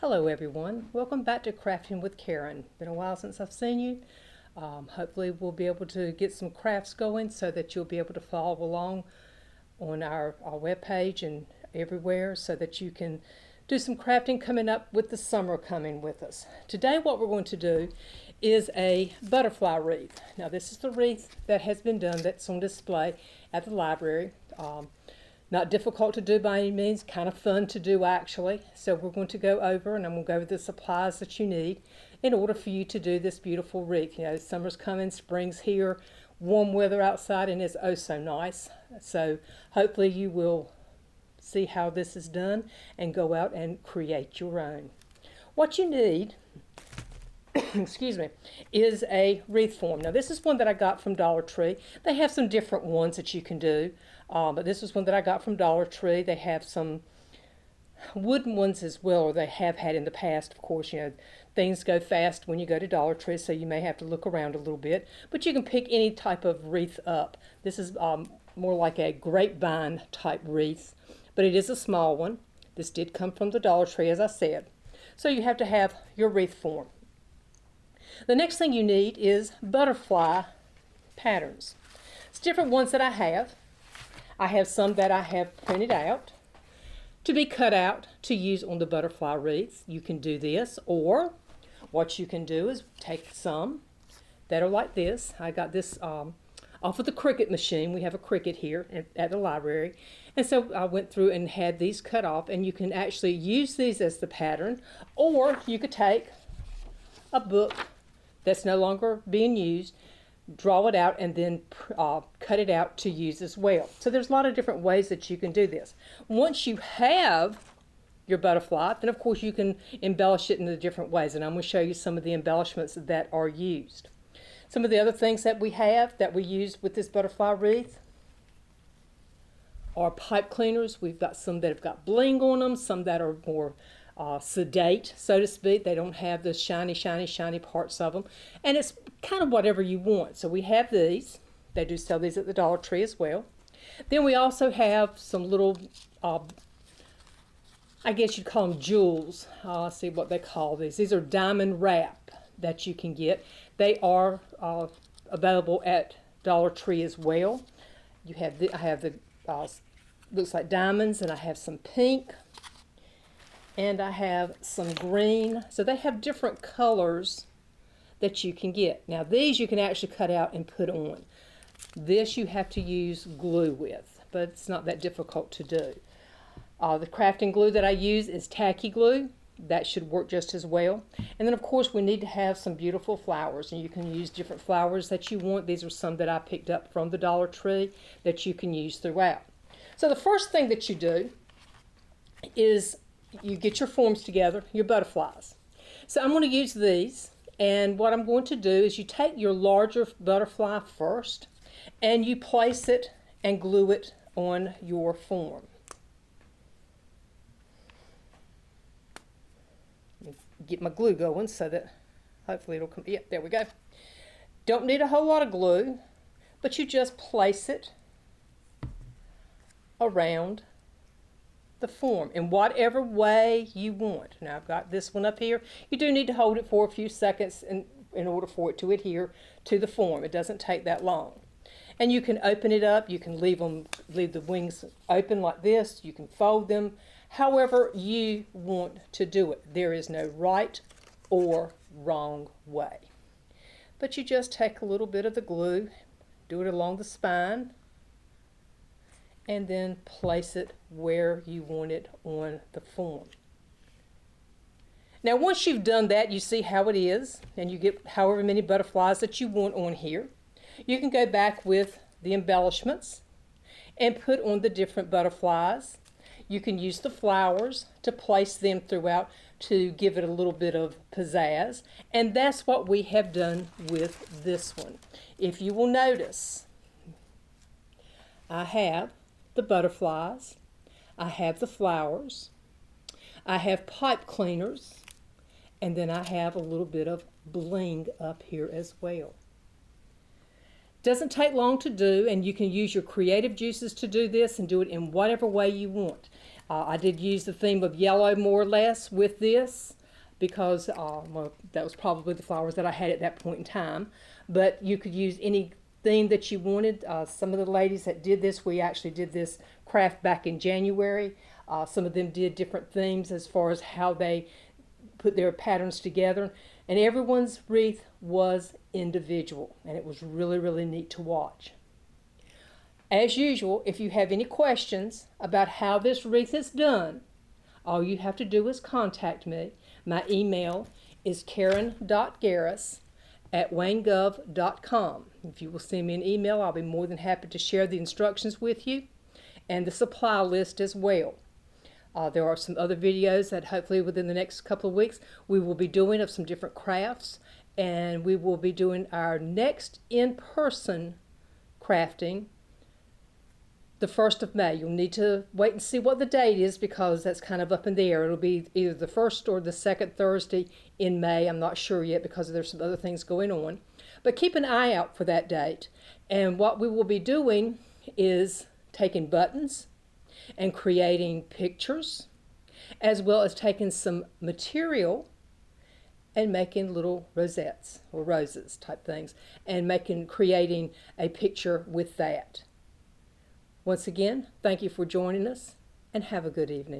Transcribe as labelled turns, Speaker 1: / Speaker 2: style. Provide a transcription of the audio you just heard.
Speaker 1: Hello everyone, welcome back to Crafting with Karen. Been a while since I've seen you. Hopefully we'll be able to get some crafts going so that you'll be able to follow along on our webpage and everywhere so that you can do some crafting coming up with the summer coming with us. Today what we're going to do is a butterfly wreath. Now this is the wreath that has been done that's on display at the library. Not difficult to do by any means, kind of fun to do actually. So we're going to go over and I'm going to go over the supplies that you need in order for you to do this beautiful wreath. You know, summer's coming, spring's here, warm weather outside and it's oh so nice. So hopefully you will see how this is done and go out and create your own. What you need excuse me, is a wreath form. Now this is one that I got from Dollar Tree. They have some different ones that you can do, but this is one that I got from Dollar Tree. They have some wooden ones as well, or they have had in the past. Of course, you know, things go fast when you go to Dollar Tree, so you may have to look around a little bit, but you can pick any type of wreath up. This is more like a grapevine type wreath, but it is a small one. This did come from the Dollar Tree, as I said. So you have to have your wreath form. The next thing you need is butterfly patterns. It's different ones that I have. I have some that I have printed out to be cut out to use on the butterfly wreaths. You can do this, or what you can do is take some that are like this. I got this off of the Cricut machine. We have a Cricut here at the library. And so I went through and had these cut off, and you can actually use these as the pattern, or you could take a book that's no longer being used, draw it out, and then cut it out to use as well. So there's a lot of different ways that you can do this. Once you have your butterfly, then of course you can embellish it in the different ways, and I'm going to show you some of the embellishments that are used. Some of the other things that we have that we use with this butterfly wreath are pipe cleaners. We've got some that have got bling on them, some that are more sedate, so to speak. They don't have the shiny parts of them, and it's kind of whatever you want. So we have these. They do sell these at the Dollar Tree as well. Then we also have some little I guess you'd call them jewels. Let's see what they call these. These are diamond wrap that you can get. They are available at Dollar Tree as well. You have I have the looks like diamonds, and I have some pink, and I have some green. So they have different colors that you can get. Now these you can actually cut out and put on. This you have to use glue with, but it's not that difficult to do. The crafting glue that I use is tacky glue. That should work just as well. And then of course we need to have some beautiful flowers, and you can use different flowers that you want. These are some that I picked up from the Dollar Tree that you can use throughout. So the first thing that you do is you get your forms together, your butterflies. So I'm going to use these, and what I'm going to do is you take your larger butterfly first and you place it and glue it on your form. Get my glue going so that hopefully it'll come. Yep, there we go. Don't need a whole lot of glue, but you just place it around the form in whatever way you want. Now I've got this one up here. You do need to hold it for a few seconds in order for it to adhere to the form. It doesn't take that long. And you can open it up. You can leave the wings open like this. You can fold them however you want to do it. There is no right or wrong way. But you just take a little bit of the glue, do it along the spine, and then place it where you want it on the form. Now once you've done that, you see how it is, and you get however many butterflies that you want on here. You can go back with the embellishments and put on the different butterflies. You can use the flowers to place them throughout to give it a little bit of pizzazz, and that's what we have done with this one. If you will notice, I have the butterflies, I have the flowers, I have pipe cleaners, and then I have a little bit of bling up here as well. Doesn't take long to do, and you can use your creative juices to do this and do it in whatever way you want. I did use the theme of yellow more or less with this because well, that was probably the flowers that I had at that point in time. But you could use any theme that you wanted. Some of the ladies that did this, we actually did this craft back in January. Some of them did different themes as far as how they put their patterns together. And everyone's wreath was individual, and it was really, really neat to watch. As usual, if you have any questions about how this wreath is done, all you have to do is contact me. My email is karen.garris@waynegov.com. If you will send me an email, I'll be more than happy to share the instructions with you and the supply list as well. There are some other videos that hopefully within the next couple of weeks we will be doing of some different crafts, and we will be doing our next in-person crafting the 1st of May. You'll need to wait and see what the date is because that's kind of up in the air. It'll be either the 1st or the 2nd Thursday in May. I'm not sure yet because there's some other things going on. But keep an eye out for that date. And what we will be doing is taking buttons and creating pictures, as well as taking some material and making little rosettes or roses type things and creating a picture with that. Once again, thank you for joining us and have a good evening.